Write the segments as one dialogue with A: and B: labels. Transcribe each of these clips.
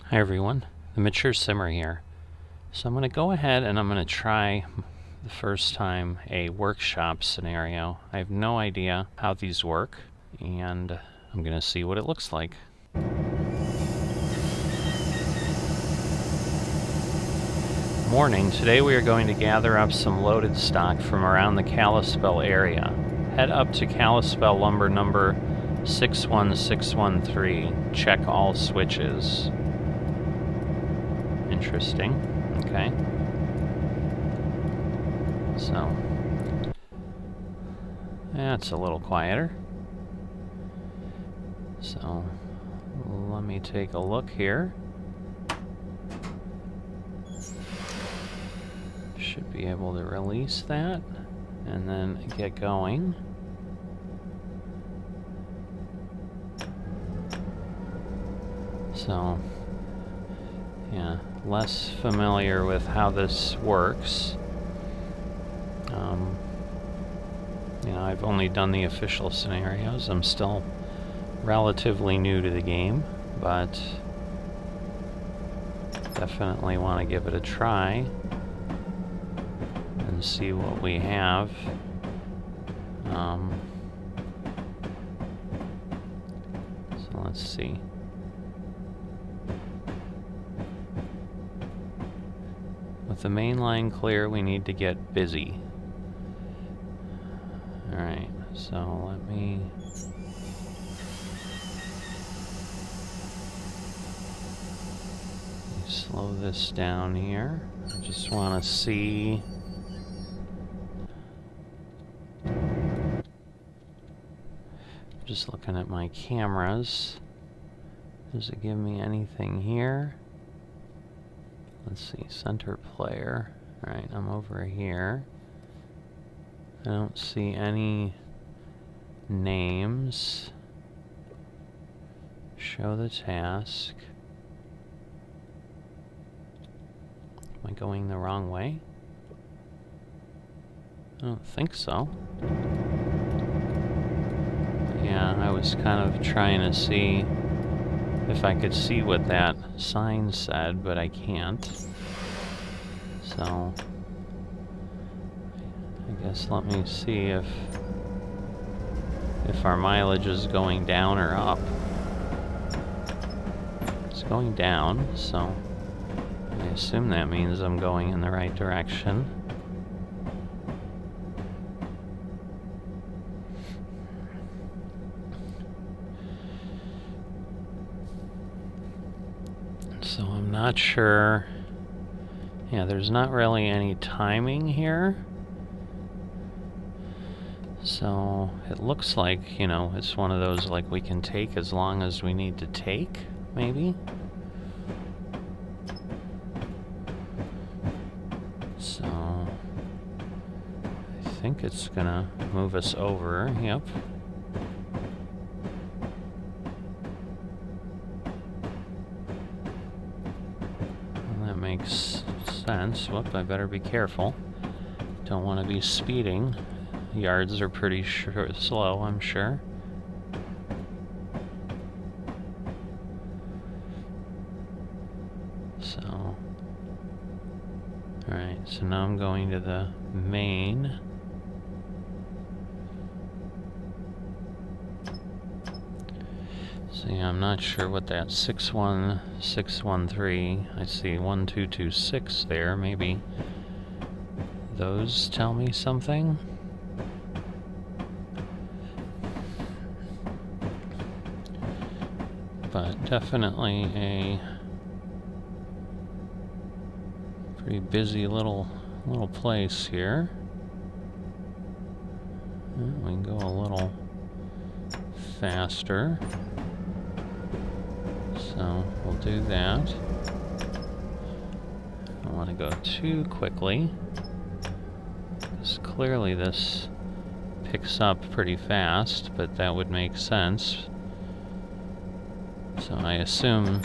A: Hi everyone, the Mature Simmer here. So I'm going to go ahead and I'm going to try the first time a workshop scenario. I have no idea how these work, and I'm going to see what it looks like. Morning, today we are going to gather up some loaded stock from around the Kalispell area. Head up to Kalispell Lumber number 61613. Check all switches. Interesting. Okay. So, that's a little quieter. So, let me take a look here. Should be able to release that and then get going. So, yeah, less familiar with how this works. You know, I've only done the official scenarios. I'm still relatively new to the game, but definitely want to give it a try and see what we have. So let's see. With the main line clear, we need to get busy. Alright, so let me slow this down here. I just want to see. Just looking at my cameras. Does it give me anything here? Let's see, center player. Alright, I'm over here. I don't see any names. Show the task. Am I going the wrong way? I don't think so. Yeah, I was kind of trying to see if I could see what that sign said, but I can't. So, I guess let me see if our mileage is going down or up. It's going down, so I assume that means I'm going in the right direction. So I'm not sure. Yeah, there's not really any timing here. So it looks like, you know, it's one of those like we can take as long as we need to take, maybe. So I think it's gonna move us over. Yep. Makes sense. Whoop, I better be careful. Don't want to be speeding. Yards are pretty slow, I'm sure. So, alright, so now I'm going to the main. See, I'm not sure what that 61613, I see 1226 there, maybe those tell me something? But definitely a pretty busy little place here. We can go a little faster. So we'll do that. I don't want to go too quickly, because clearly this picks up pretty fast, but that would make sense. So I assume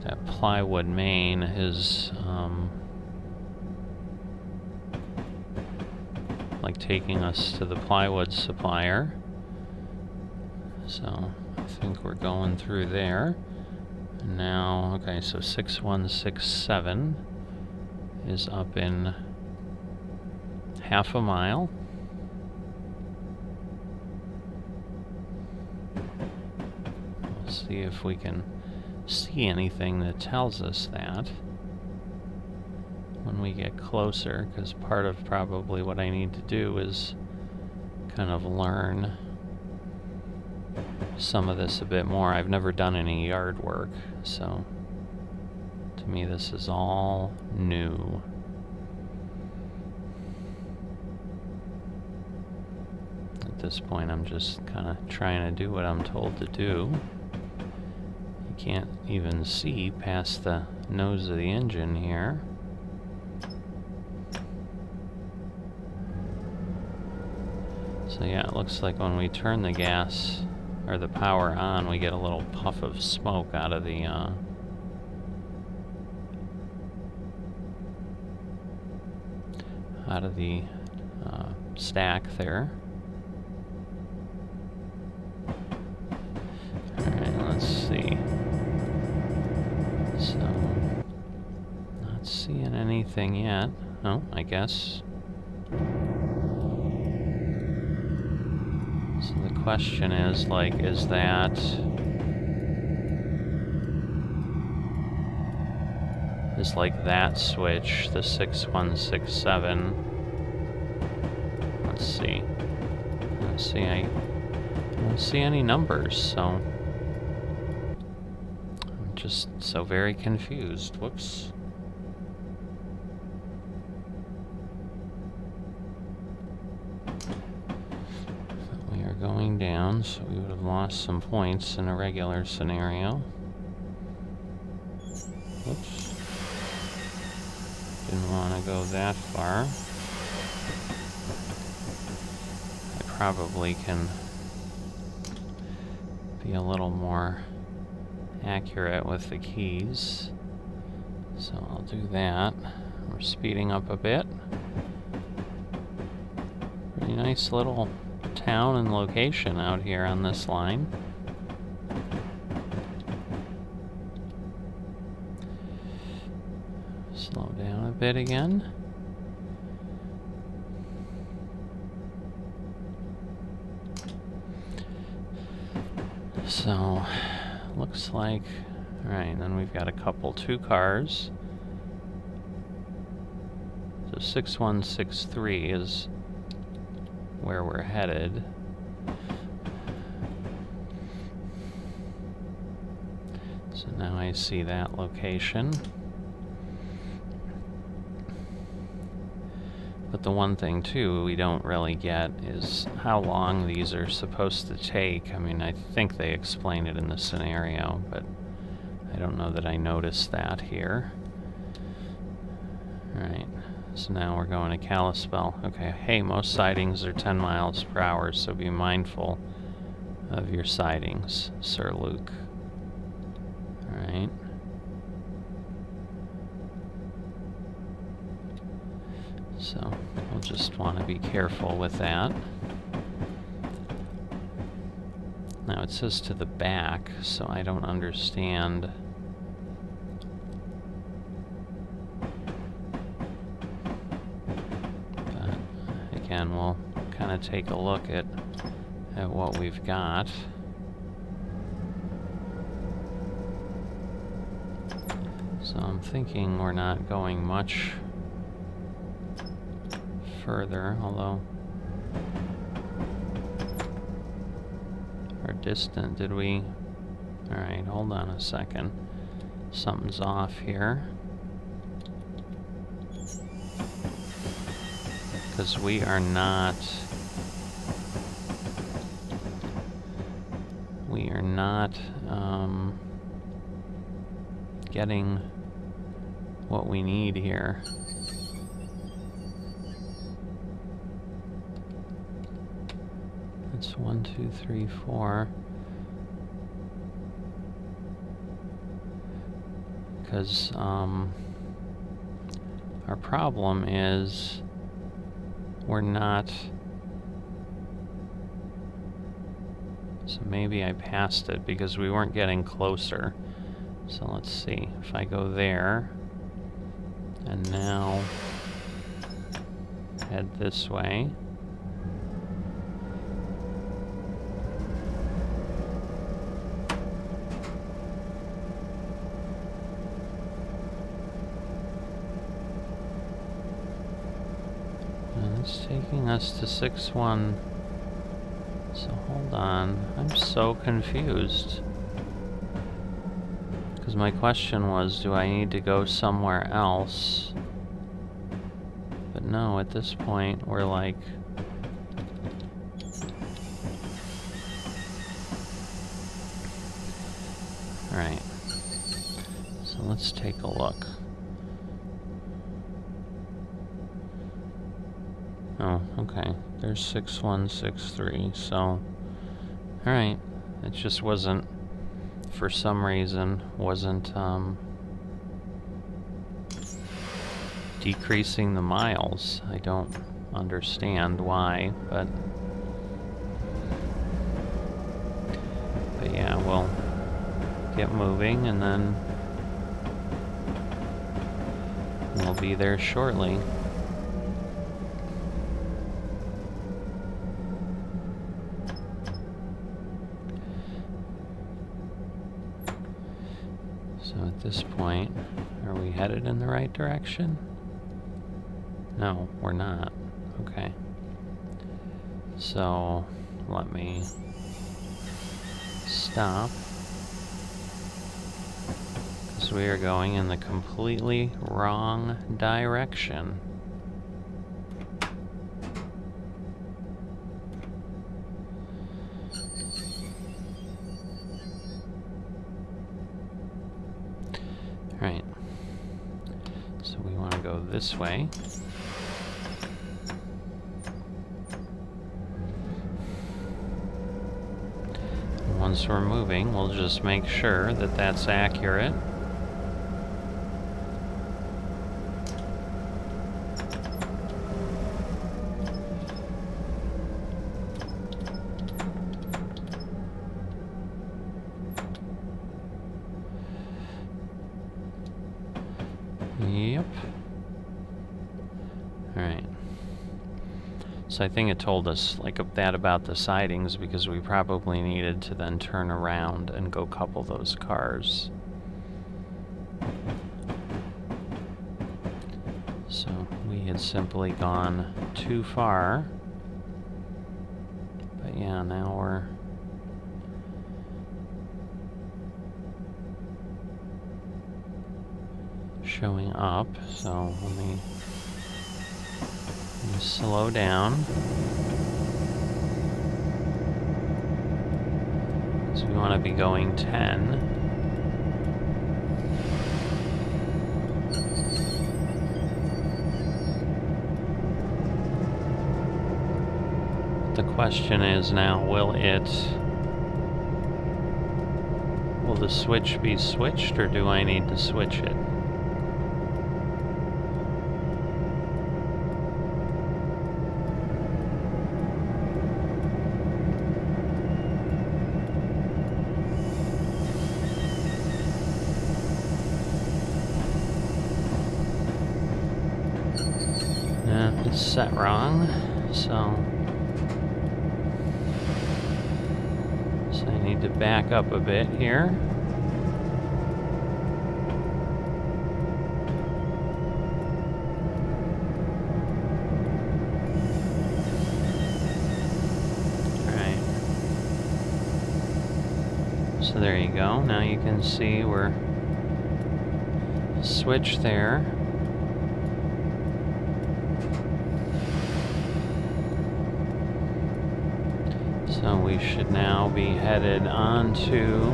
A: that Plywood Main is like taking us to the plywood supplier. So I think we're going through there. And now Okay, so 6167 is up in half a mile. We'll see if we can see anything that tells us that when we get closer, because part of probably what I need to do is kind of learn some of this a bit more. I've never done any yard work, so to me this is all new. At this point I'm just kind of trying to do what I'm told to do. You can't even see past the nose of the engine here. So yeah, it looks like when we turn the gas or the power on, we get a little puff of smoke out of the stack there. Alright, let's see. So, not seeing anything yet. Oh, I guess. So the question is, like, is that switch the 6167? Let's see. I don't see any numbers, so I'm just so very confused. Whoops. We are going down, so we would have lost some points in a regular scenario. Whoops. Didn't want to go that far. I probably can be a little more accurate with the keys. So I'll do that. We're speeding up a bit. Pretty nice little town and location out here on this line. Slow down a bit again. So, looks like, alright, then we've got two cars. So 6163 is where we're headed. So now I see that location. But the one thing, too, we don't really get is how long these are supposed to take. I mean, I think they explain it in the scenario, but I don't know that I noticed that here. Alright, so now we're going to Kalispell. Okay, hey, most sidings are 10 miles per hour, so be mindful of your sidings, Sir Luke. Alright. So, we'll just want to be careful with that. Now it says to the back, so I don't understand. But again, we'll kind of take a look at what we've got. So I'm thinking we're not going much further, although or distant. Did we? Alright, hold on a second. Something's off here. Because we are not getting what we need here. It's 1, 2, 3, 4. Because our problem is we're not. So maybe I passed it because we weren't getting closer. So let's see, if I go there, and now head this way. And it's taking us to 6-1. So hold on, I'm so confused. Because my question was, do I need to go somewhere else? But no, at this point, we're like... Alright. So let's take a look. Oh, okay. There's 6163, so... Alright. It just wasn't... For some reason, wasn't, decreasing the miles. I don't understand why, but yeah, we'll get moving and then we'll be there shortly. So at this point, are we headed in the right direction? No, we're not. Okay. So, let me stop. Because we are going in the completely wrong direction. Alright. So we want to go this way. Once we're moving, we'll just make sure that that's accurate. Yep. Alright. So I think it told us like that about the sidings because we probably needed to then turn around and go couple those cars. So we had simply gone too far. But yeah, now we're showing up, so let me slow down. So we want to be going 10. The question is now, will the switch be switched, or do I need to switch it? It's set wrong, so I need to back up a bit here. Alright. So there you go. Now you can see we're switched there. So we should now be headed onto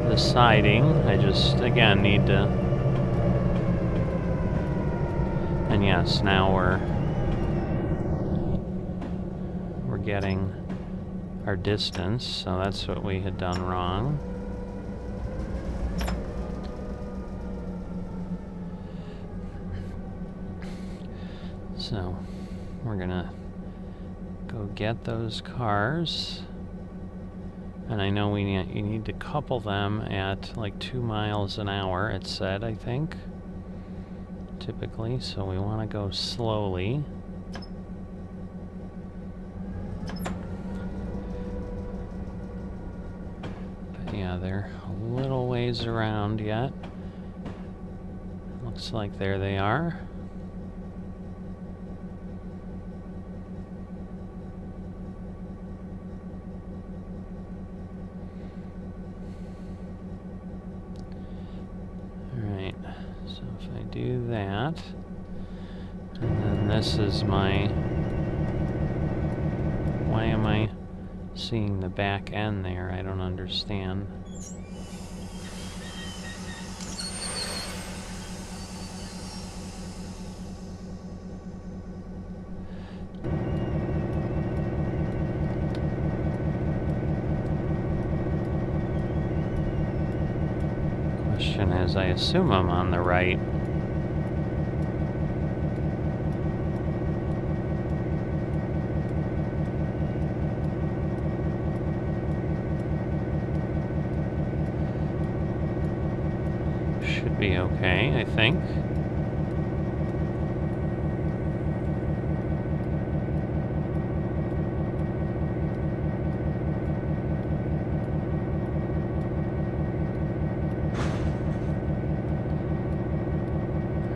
A: the siding. I just, again, need to... And yes, now we're getting our distance, so that's what we had done wrong. So we're gonna go get those cars. And I know you need to couple them at like 2 miles an hour, it said, I think. Typically, so we want to go slowly. But yeah, they're a little ways around yet. Looks like there they are. Alright, so if I do that, and then this is my... Why am I seeing the back end there? I don't understand. Question is, I assume I'm on the right. Should be okay, I think.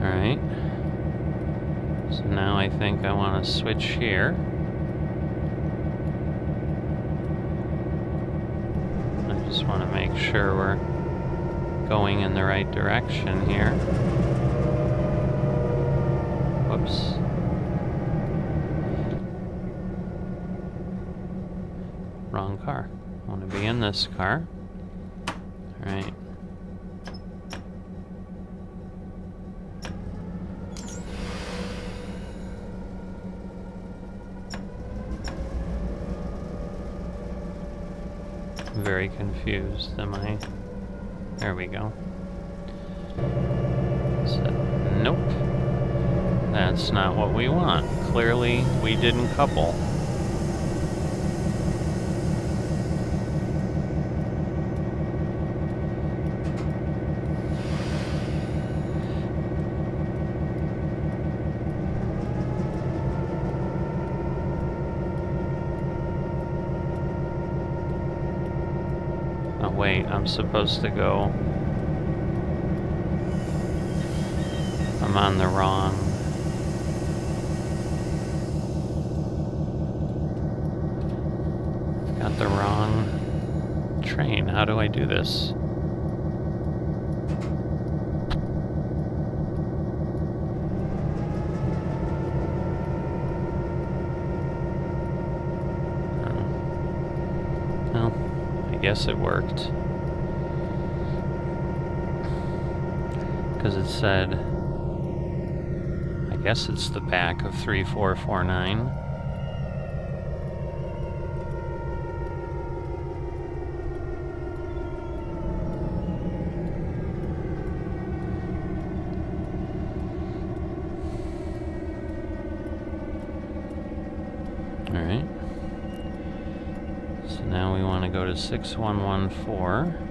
A: Alright. So now I think I want to switch here. I just want to make sure we're going in the right direction here. Whoops. Wrong car. I want to be in this car. Alright. I'm very confused, am I? There we go. So, nope. That's not what we want. Clearly, we didn't couple. Oh wait, I'm supposed to go... I'm on the wrong... Got the wrong train. How do I do this? Well, I guess it worked. Because it said... I guess it's the back of 3449. Alright. So now we want to go to 6114.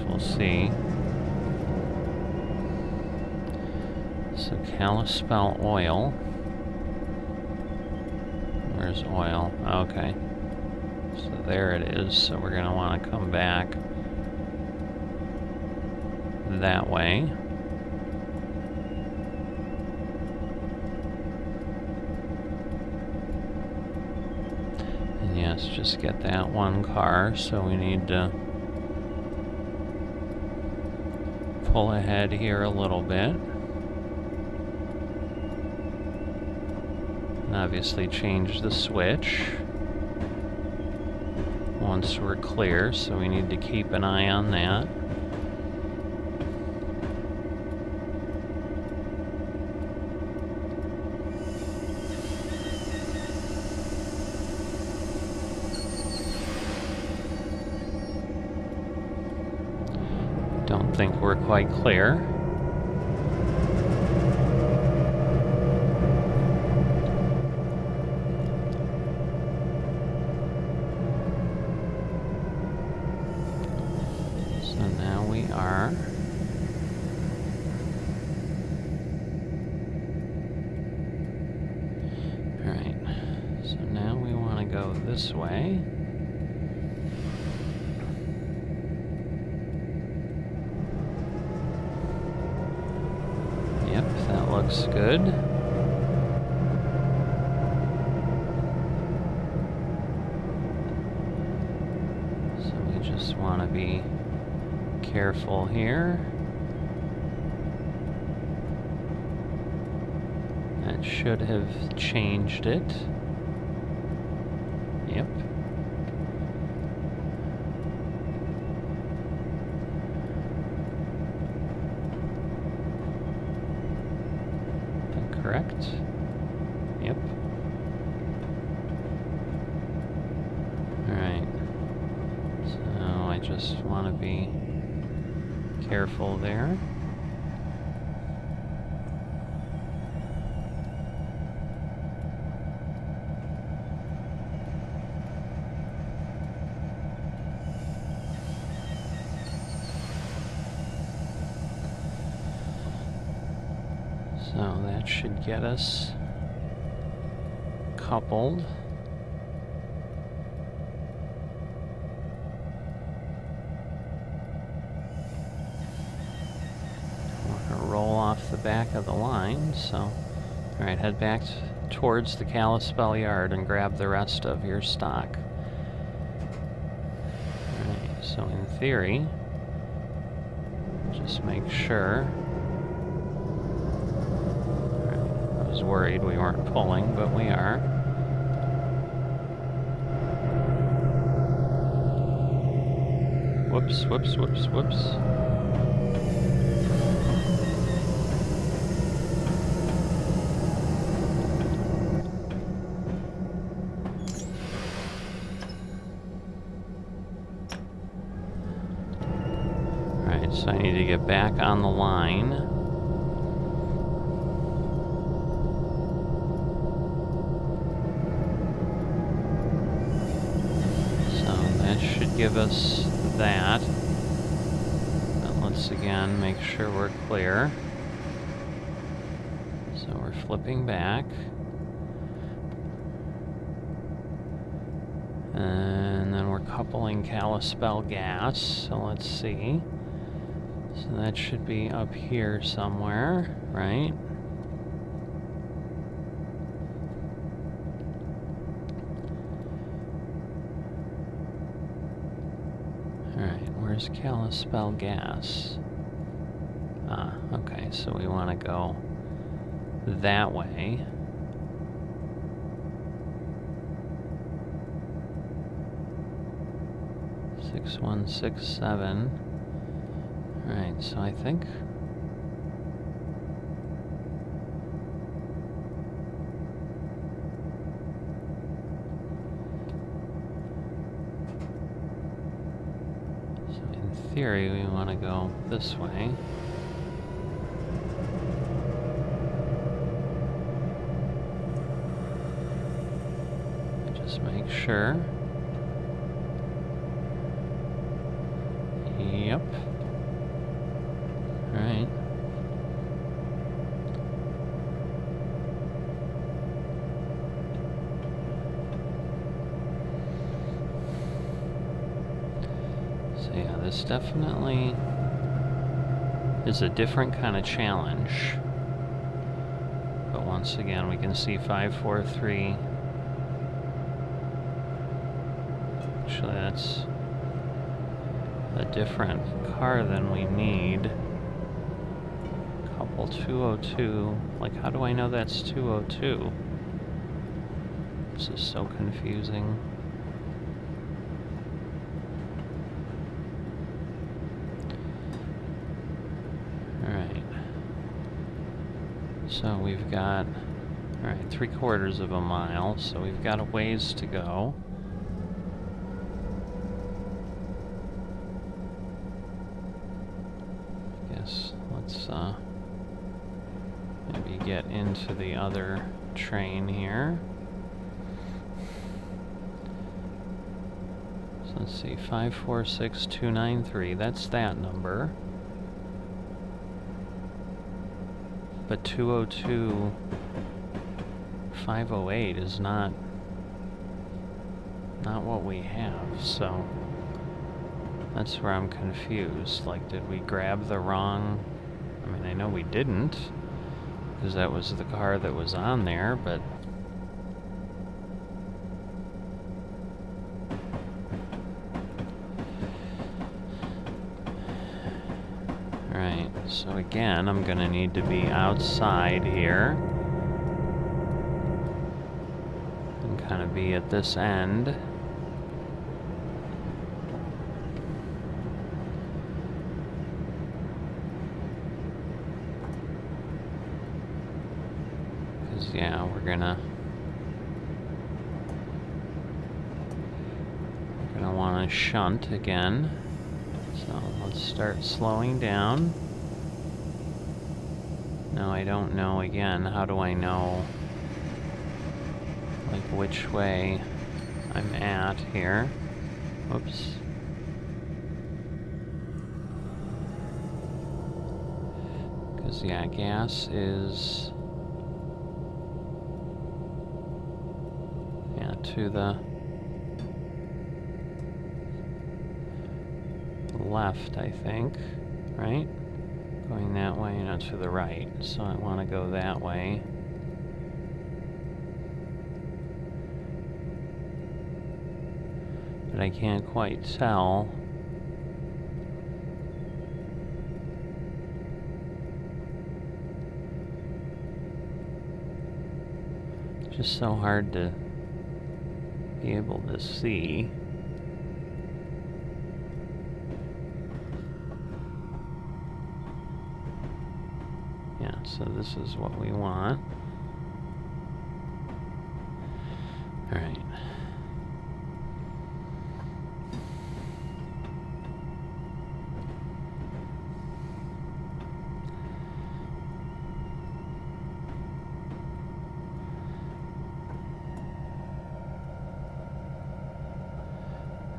A: We'll see. So Kalispell Oil. Where's oil? Okay. So there it is. So we're going to want to come back that way. And yes, just get that one car. So we need to pull ahead here a little bit. And obviously change the switch once we're clear, so we need to keep an eye on that. Don't think we're quite clear. go this way. Yep, that looks good. So we just want to be careful here. That should have changed it. Yep. Correct? Yep. Alright. So I just want to be careful there. So that should get us coupled. We're going to roll off the back of the line, so alright, head back towards the Kalispell yard and grab the rest of your stock. Alright, so in theory, just make sure. I was worried we weren't pulling, but we are. Whoops, whoops, whoops, whoops. Alright, so I need to get back on the line. Give us that. But let's again make sure we're clear. So we're flipping back. And then we're coupling Kalispell Gas. So let's see. So that should be up here somewhere, right? Where's Kalispell Gas? Ah, okay, so we want to go that way. Six 167. Alright, so I think theory, we want to go this way. Just make sure. Yep. Alright. Yeah, this definitely is a different kind of challenge. But once again, we can see 543. Actually, that's a different car than we need. Couple 202. Like, how do I know that's 202? This is so confusing. So we've got, alright, 3/4 of a mile, so we've got a ways to go. I guess let's maybe get into the other train here. So let's see, 546293, that's that number. But 202 508 is not not what we have, so that's where I'm confused. Like, did we grab the wrong... I mean, I know we didn't, because that was the car that was on there, but... Alright, so again, I'm gonna need to be outside here. And kind of be at this end. Because, yeah, we're gonna want to shunt again. So let's start slowing down. No, I don't know again. How do I know, like, which way I'm at here? Oops. Because, yeah, gas is... yeah, to the left, I think, right? Going that way, no, to the right. So I want to go that way. But I can't quite tell. Just so hard to be able to see. Yeah, so this is what we want. All right.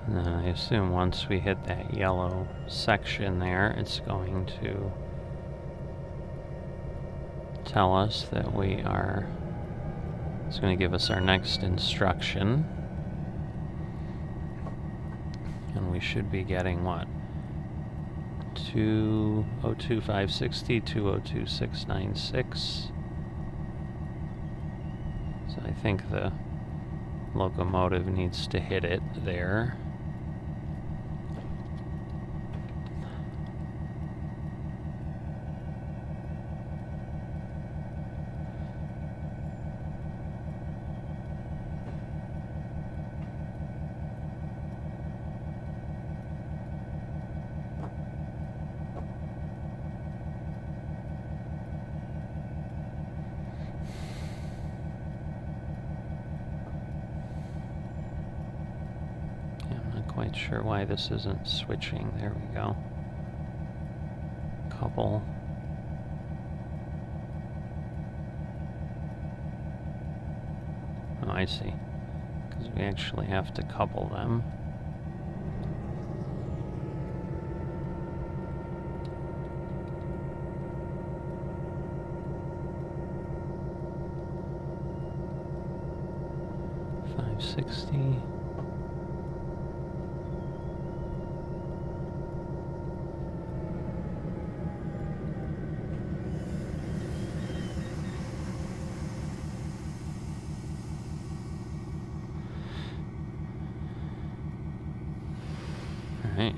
A: And then I assume once we hit that yellow section there, it's going to tell us that we are... it's going to give us our next instruction. And we should be getting what? 202,560, 202,696. So I think the locomotive needs to hit it there. Quite sure why this isn't switching. There we go. Couple. Oh, I see. Because we actually have to couple them. $560. Alright,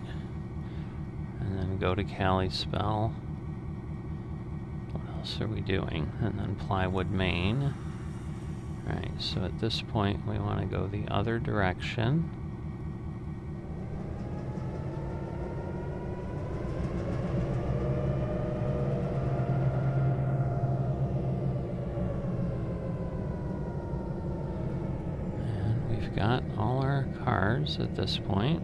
A: and then go to Kalispell. What else are we doing? And then Plywood Main. Alright, so at this point we want to go the other direction. And we've got all our cars at this point.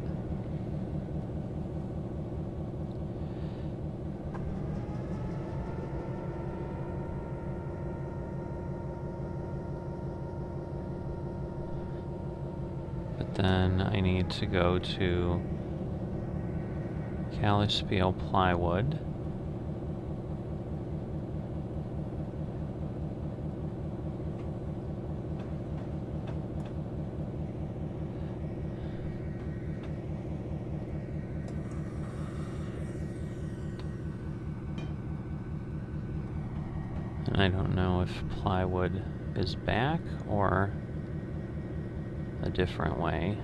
A: Then I need to go to Kalispell Plywood. And I don't know if plywood is back or a different way.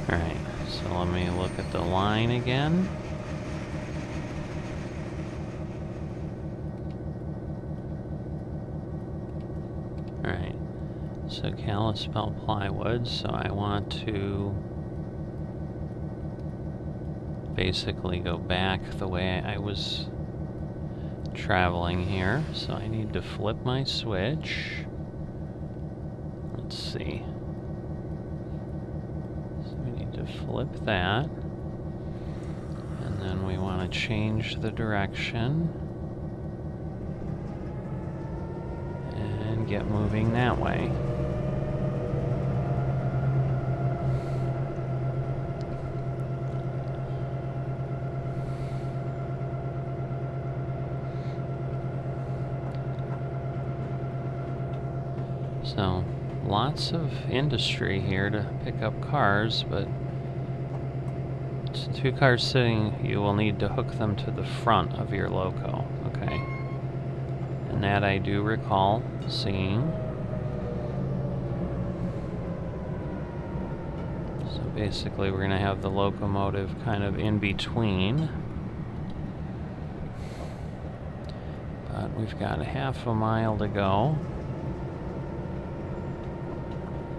A: Alright, so let me look at the line again. Alright, so Kalispell Plywood, so I want to basically go back the way I was traveling here. So I need to flip my switch. Let's see. Flip that, and then we want to change the direction and get moving that way. So lots of industry here to pick up cars, but two cars sitting, you will need to hook them to the front of your loco, okay? And that I do recall seeing. So basically we're going to have the locomotive kind of in between. But we've got half a mile to go.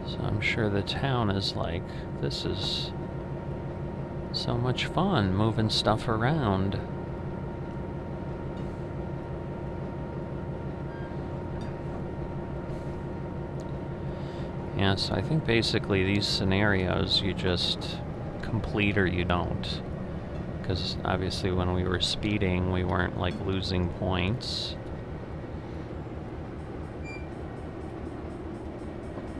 A: So I'm sure the town is like, this is so much fun, moving stuff around. Yeah, so I think basically these scenarios you just complete or you don't. Because obviously when we were speeding, we weren't like losing points.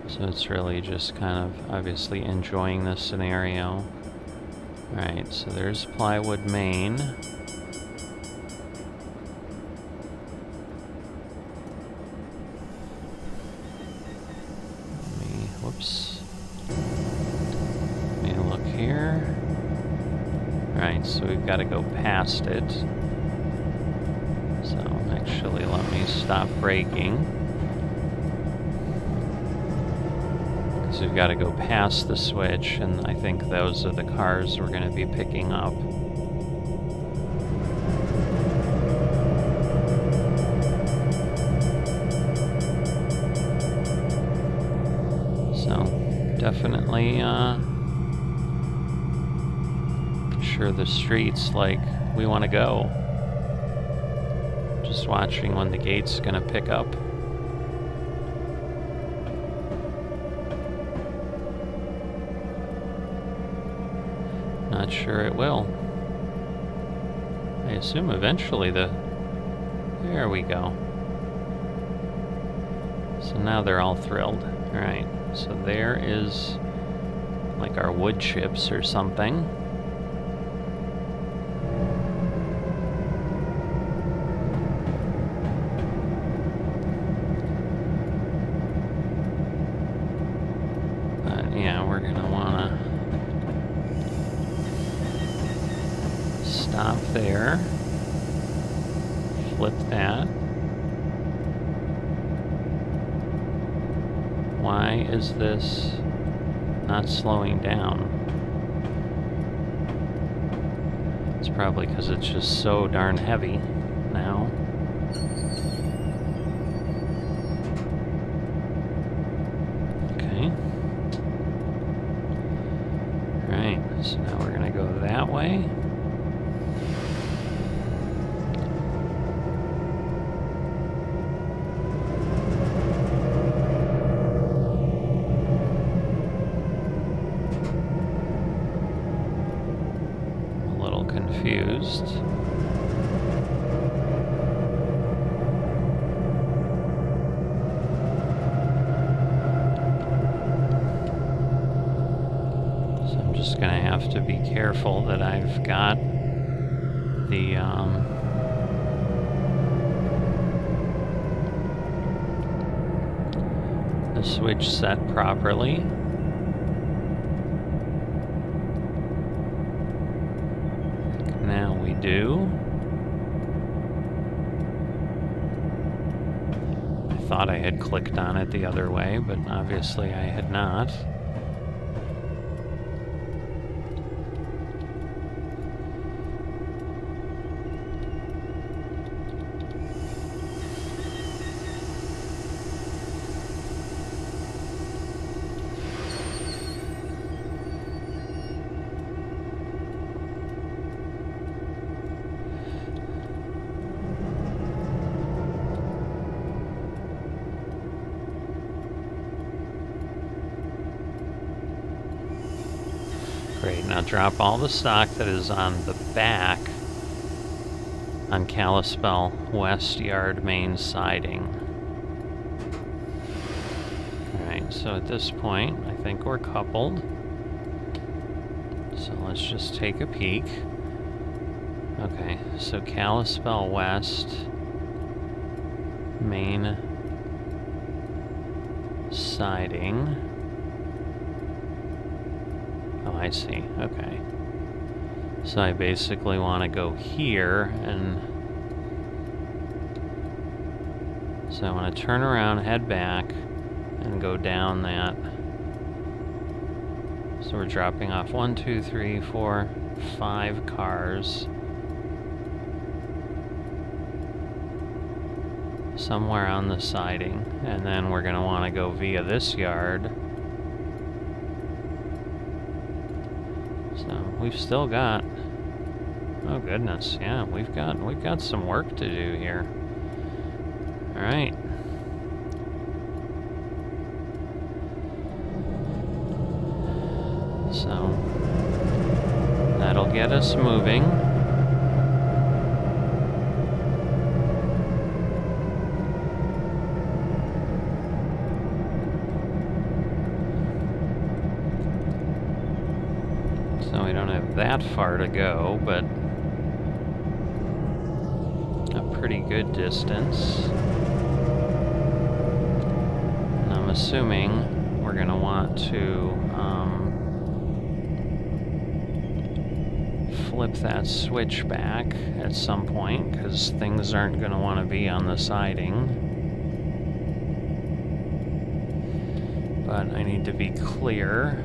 A: So it's really just kind of obviously enjoying this scenario. Alright, so there's Plywood Main. Whoops. Let me look here. Alright, so we've got to go past it. So actually let me stop braking. So we've got to go past the switch, and I think those are the cars we're going to be picking up. So, definitely sure the street's like we want to go. Just watching when the gate's going to pick up. Not sure it will. I assume eventually there we go. So now they're all thrilled. Alright, so there is like our wood chips or something. But yeah, we're gonna wanna stop there, flip that. Why is this not slowing down? It's probably because it's just so darn heavy now. Okay. Alright, so now we're gonna go that way. Confused. So I'm just gonna have to be careful that I've got the the switch set properly. Now we do. I thought I had clicked on it the other way, but obviously I had not. Great, now drop all the stock that is on the back on Kalispell West Yard main siding. Alright, so at this point, I think we're coupled. So let's just take a peek. Okay, so Kalispell West main siding. Oh, I see. Okay. So I basically want to go here, and so I want to turn around, head back, and go down that. So we're dropping off 1, 2, 3, 4, 5 cars. Somewhere on the siding, and then we're going to want to go via this yard. So we've still got, oh goodness, yeah, we've got some work to do here. All right. So that'll get us moving. So we don't have that far to go, but a pretty good distance. And I'm assuming we're going to want to flip that switch back at some point, because things aren't going to want to be on the siding. But I need to be clear.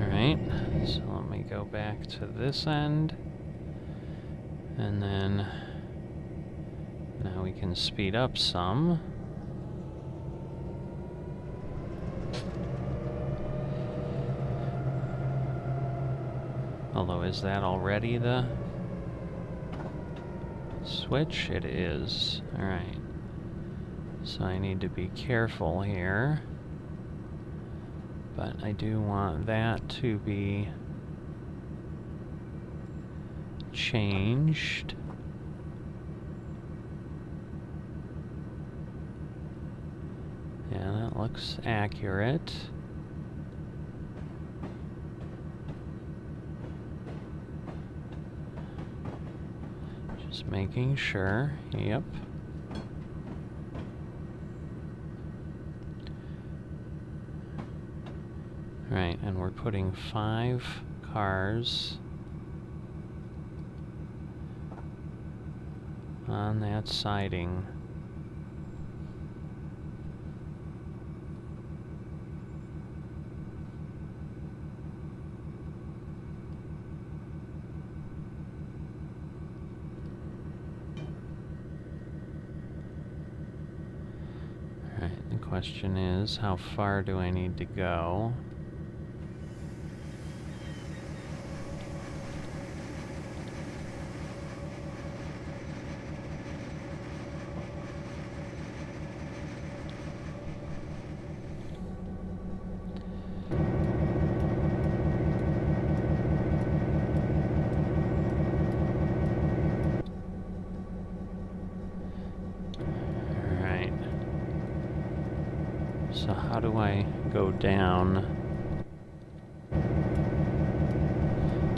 A: Alright, so let me go back to this end, and then now we can speed up some. Although, is that already the switch? It is. Alright, so I need to be careful here. But I do want that to be changed. Yeah, that looks accurate. Just making sure. Yep. Right, and we're putting 5 cars on that siding. Alright, the question is, how far do I need to go? So how do I go down.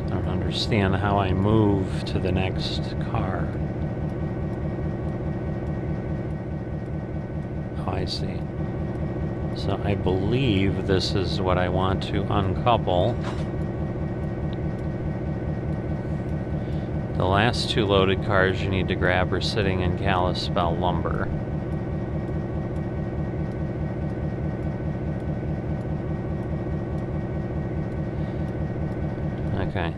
A: I don't understand how I move to the next car. Oh, I see. So I believe this is what I want to uncouple. The last two loaded cars you need to grab are sitting in Kalispell Lumber. Okay.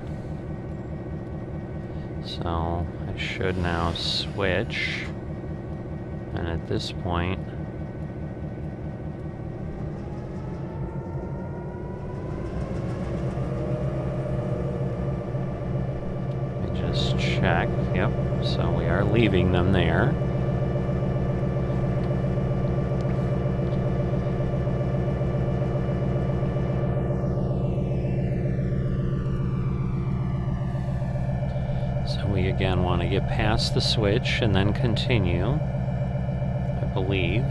A: So I should now switch. And at this point, just check. Yep, so we are leaving them there. So we again want to get past the switch and then continue, I believe.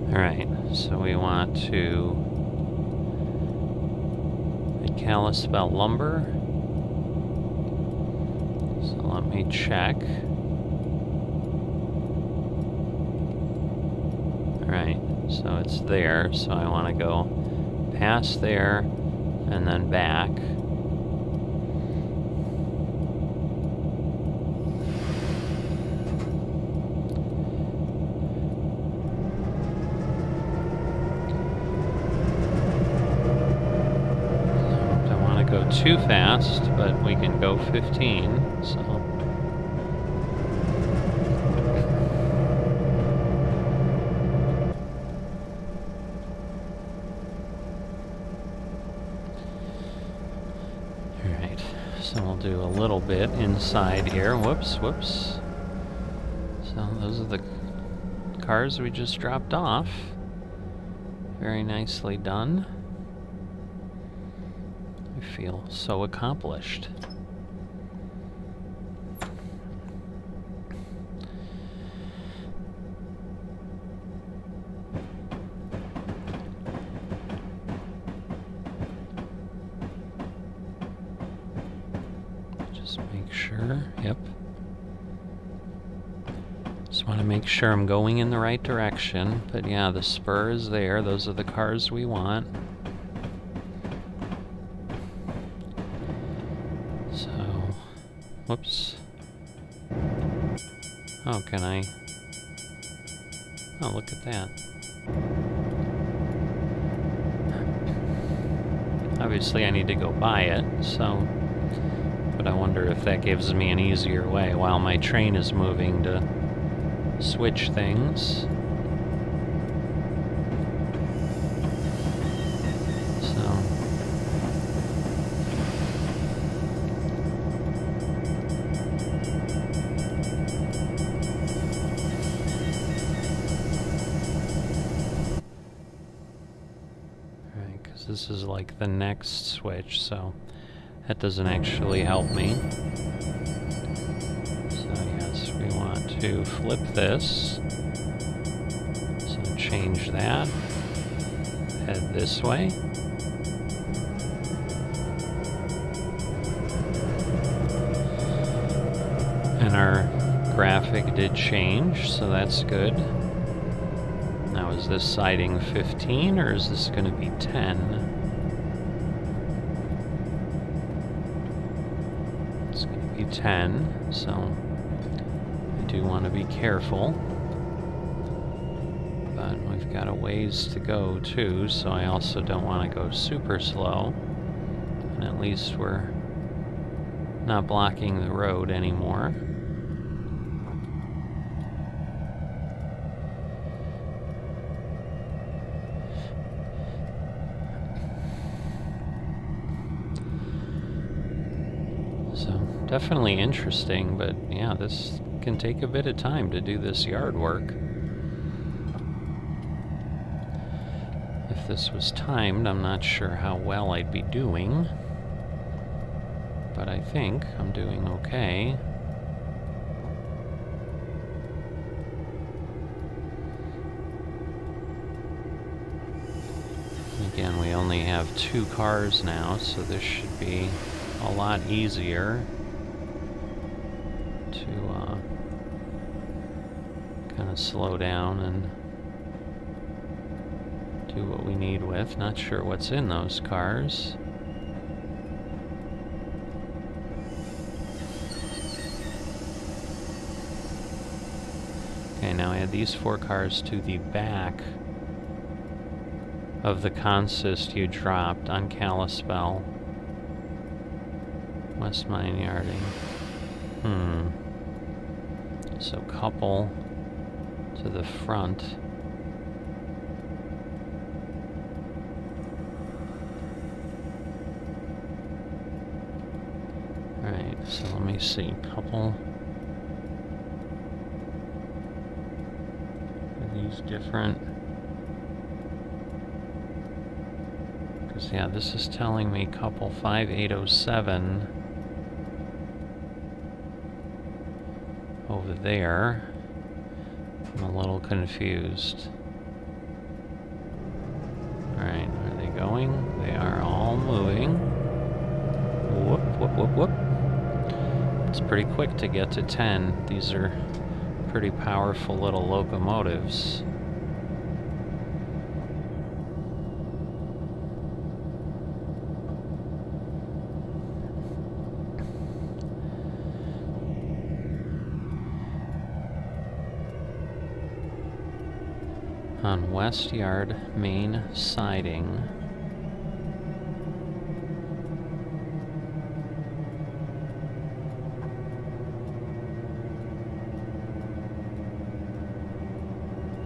A: Alright, so we want to hit Kalispell Lumber. So let me check. Alright, so it's there, so I want to go past there and then back. Too fast, but we can go 15, so. Alright, so we'll do a little bit inside here. Whoops, whoops. So those are the cars we just dropped off. Very nicely done. I feel so accomplished. Just make sure, yep. Just want to make sure I'm going in the right direction. But yeah, the spur is there. Those are the cars we want. Whoops. Oh, can I? Oh, look at that. Obviously, I need to go buy it, so... But I wonder if that gives me an easier way while my train is moving to switch things. This is like the next switch, so that doesn't actually help me. So yes, we want to flip this. So change that. Head this way. And our graphic did change, so that's good. Now, is this siding 15 or is this going to be 10? It's going to be 10, so I do want to be careful. But we've got a ways to go too, so I also don't want to go super slow. And at least we're not blocking the road anymore. Definitely interesting, but yeah, this can take a bit of time to do this yard work. If this was timed, I'm not sure how well I'd be doing, but I think I'm doing okay. Again, we only have 2 cars now, so this should be a lot easier to kind of slow down and do what we need with. Not sure what's in those cars. Okay, now add these 4 cars to the back of the consist you dropped on Kalispell. West Mine Yarding. So couple to the front. Alright, so let me see. Couple. Are these different? Because, yeah, this is telling me couple 5807 over there. I'm a little confused. Alright, are they going? They are all moving. Whoop, whoop, whoop, whoop. It's pretty quick to get to 10. These are pretty powerful little locomotives. On West Yard main siding.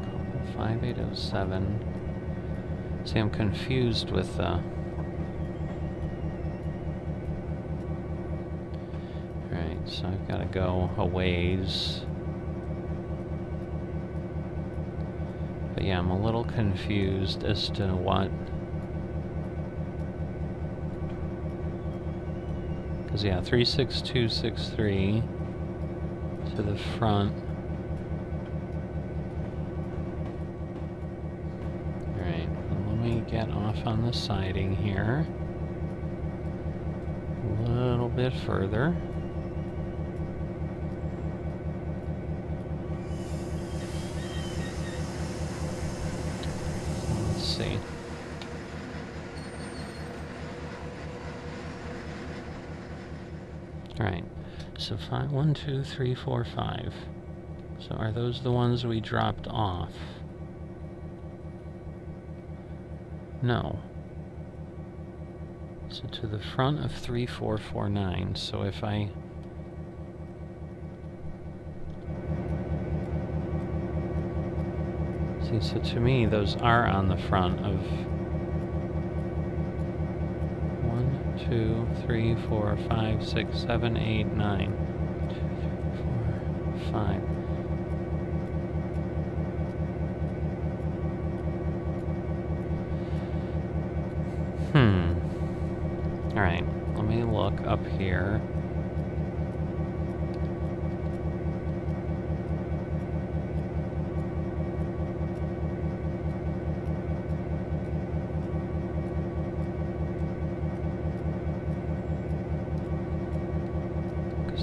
A: Couple 5807. See, I'm confused with the... Alright, so I've got to go a ways. But yeah, I'm a little confused as to what... Because yeah, 36263 to the front. Alright, let me get off on the siding here. A little bit further. See. Alright, so 5, 1, 2, 3, 4, 5. So are those the ones we dropped off? No. So to the front of 3449. So if I... See, so to me, those are on the front of 1, 2, 3, 4, 5, 6, 7, 8, 9. 2, 3, 4, 5. Alright, let me look up here.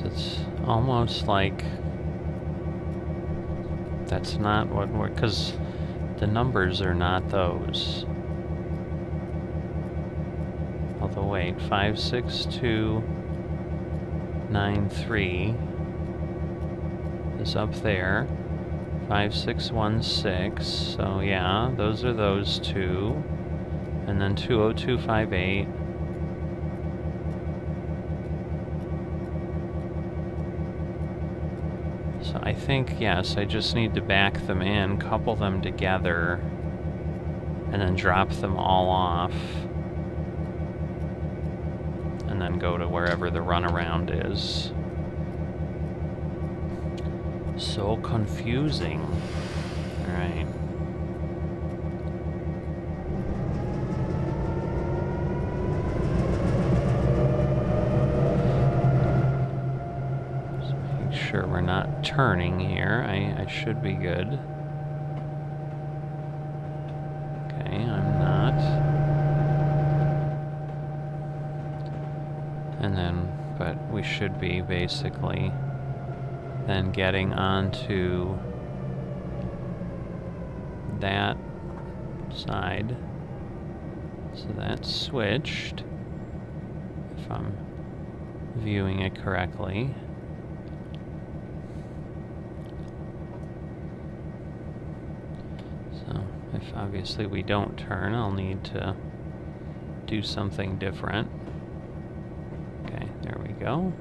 A: It's almost like that's not what we're... Because the numbers are not those. Although, wait, 56293 is up there. 5616, so yeah, those are those two. And then 20258. So I think, yes, I just need to back them in, couple them together, and then drop them all off. And then go to wherever the runaround is. So confusing. Alright. sure we're not turning here. I should be good. Okay, I'm not. And then, but we should be basically then getting onto that side. So that's switched, if I'm viewing it correctly. So if obviously we don't turn, I'll need to do something different. Okay, there we go.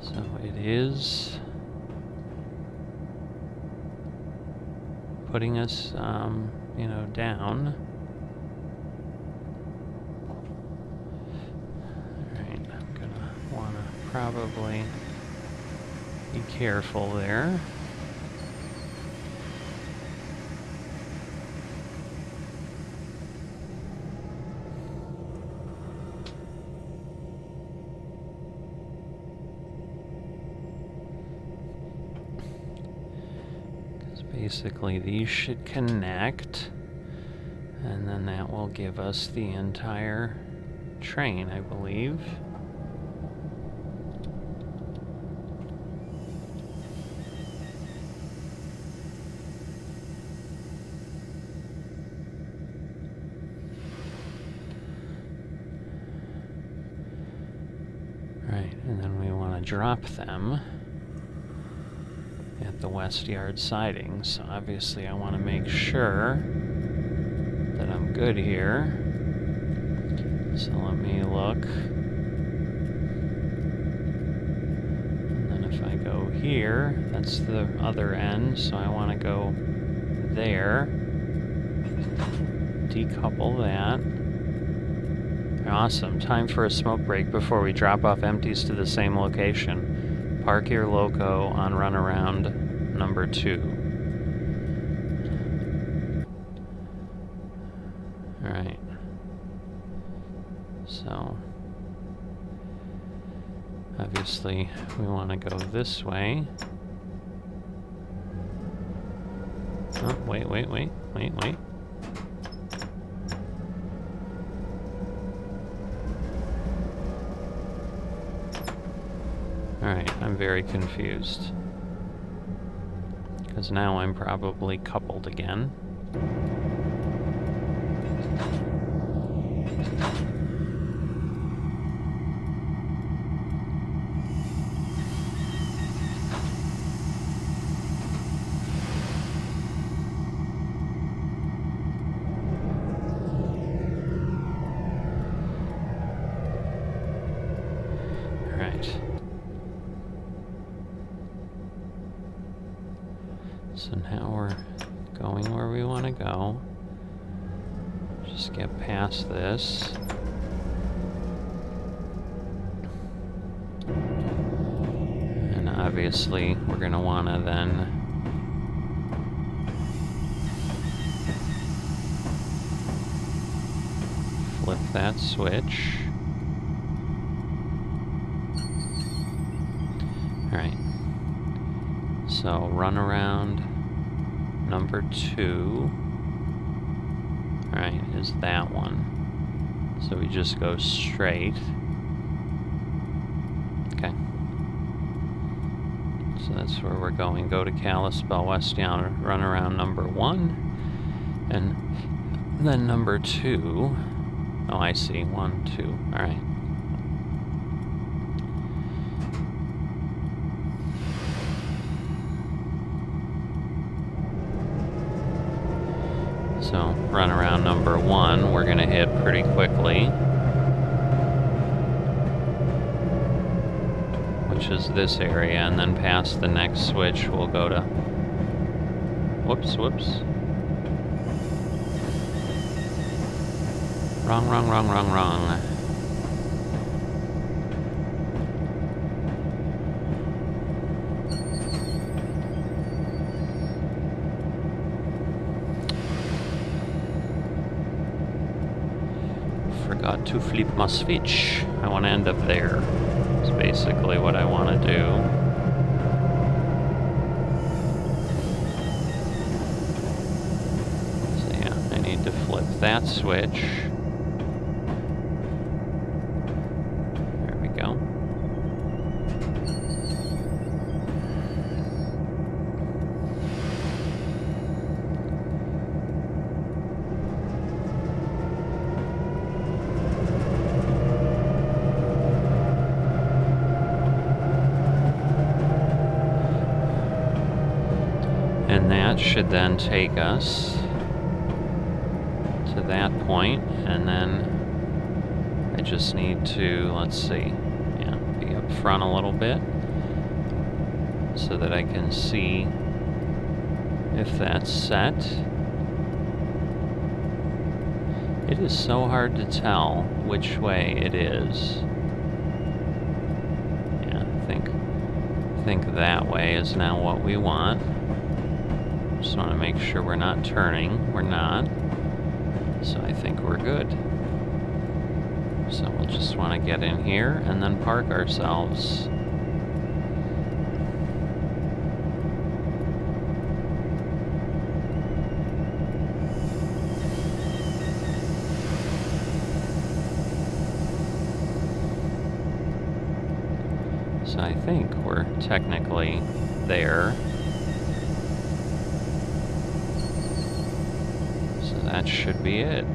A: So it is putting us, you know, down. Alright, I'm gonna wanna probably be careful there. Basically, these should connect, and then that will give us the entire train, I believe. Right, and then we want to drop them at the west yard siding, so obviously I want to make sure that I'm good here. So let me look. And then if I go here, that's the other end, so I want to go there. Decouple that. Awesome. Time for a smoke break before we drop off empties to the same location. Park your loco on runaround number 2. Alright. So, obviously, we want to go this way. Oh, wait. Alright, I'm very confused. Because now I'm probably coupled again. So now we're going where we want to go. Just get past this. And obviously we're going to want to then flip that switch. Alright. So run around number 2, right, is that one. So we just go straight. Okay. So that's where we're going. Go to Kalispell West down, run around number 1, and then number 2. Oh, I see. 1, 2. All right. So, run around number 1, we're going to hit pretty quickly. Which is this area, and then past the next switch, we'll go to... Whoops. Wrong. Got to flip my switch. I want to end up there. That's basically what I want to do. So yeah, I need to flip that switch. There we go. And that should then take us to that point, and then I just need to, let's see, yeah, be up front a little bit so that I can see if that's set. It is so hard to tell which way it is. Yeah, I think that way is now what we want. Just want to make sure we're not turning. We're not. So I think we're good. So we'll just want to get in here and then park ourselves. So I think we're technically there. That should be it.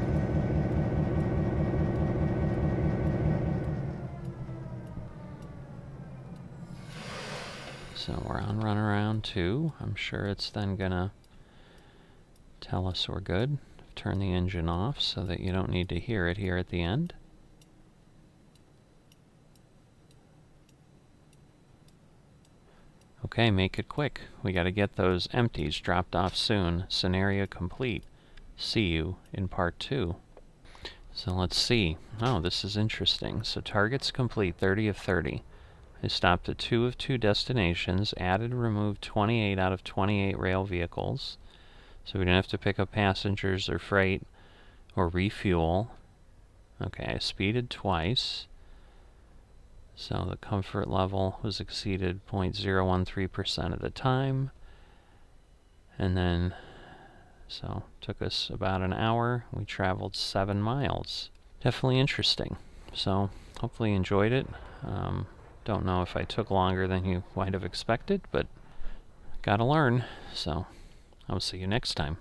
A: So we're on runaround 2. I'm sure it's then gonna tell us we're good. Turn the engine off so that you don't need to hear it here at the end. Okay, make it quick. We gotta get those empties dropped off soon. Scenario complete. See you in part 2. So let's see. Oh, this is interesting. So targets complete 30 of 30. I stopped at 2 of 2 destinations, added and removed 28 out of 28 rail vehicles. So we didn't have to pick up passengers or freight or refuel. Okay, I speeded twice. So the comfort level was exceeded 0.013% of the time. And then so took us about an hour. We traveled 7 miles. Definitely interesting. So hopefully you enjoyed it. Don't know if I took longer than you might have expected, but gotta learn. So I'll see you next time.